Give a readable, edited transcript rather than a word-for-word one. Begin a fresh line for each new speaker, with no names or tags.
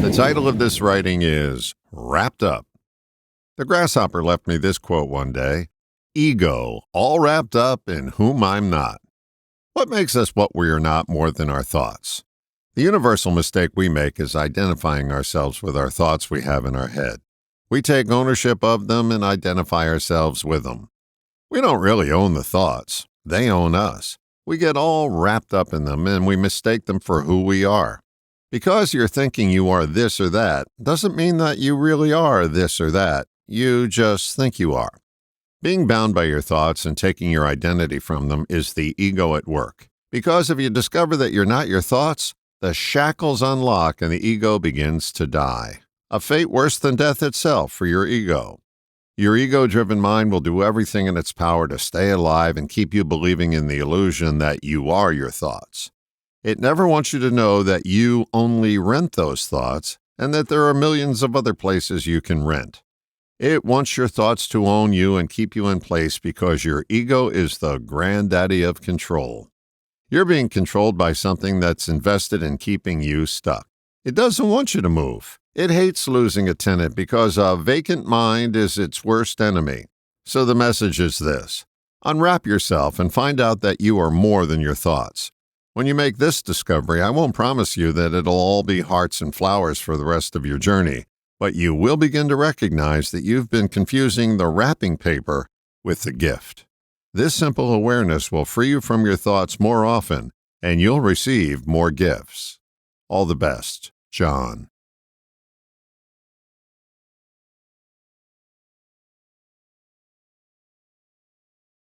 The title of this writing is Wrapped Up. The Grasshopper left me this quote one day: "Ego, all wrapped up in whom I'm not." What makes us what we are not more than our thoughts? The universal mistake we make is identifying ourselves with our thoughts we have in our head. We take ownership of them and identify ourselves with them. We don't really own the thoughts. They own us. We get all wrapped up in them and we mistake them for who we are. Because you're thinking you are this or that doesn't mean that you really are this or that. You just think you are. Being bound by your thoughts and taking your identity from them is the ego at work. Because if you discover that you're not your thoughts, the shackles unlock and the ego begins to die. A fate worse than death itself for your ego. Your ego-driven mind will do everything in its power to stay alive and keep you believing in the illusion that you are your thoughts. It never wants you to know that you only rent those thoughts and that there are millions of other places you can rent. It wants your thoughts to own you and keep you in place because your ego is the granddaddy of control. You're being controlled by something that's invested in keeping you stuck. It doesn't want you to move. It hates losing a tenant because a vacant mind is its worst enemy. So the message is this: unwrap yourself and find out that you are more than your thoughts. When you make this discovery, I won't promise you that it'll all be hearts and flowers for the rest of your journey, but you will begin to recognize that you've been confusing the wrapping paper with the gift. This simple awareness will free you from your thoughts more often, and you'll receive more gifts. All the best, John.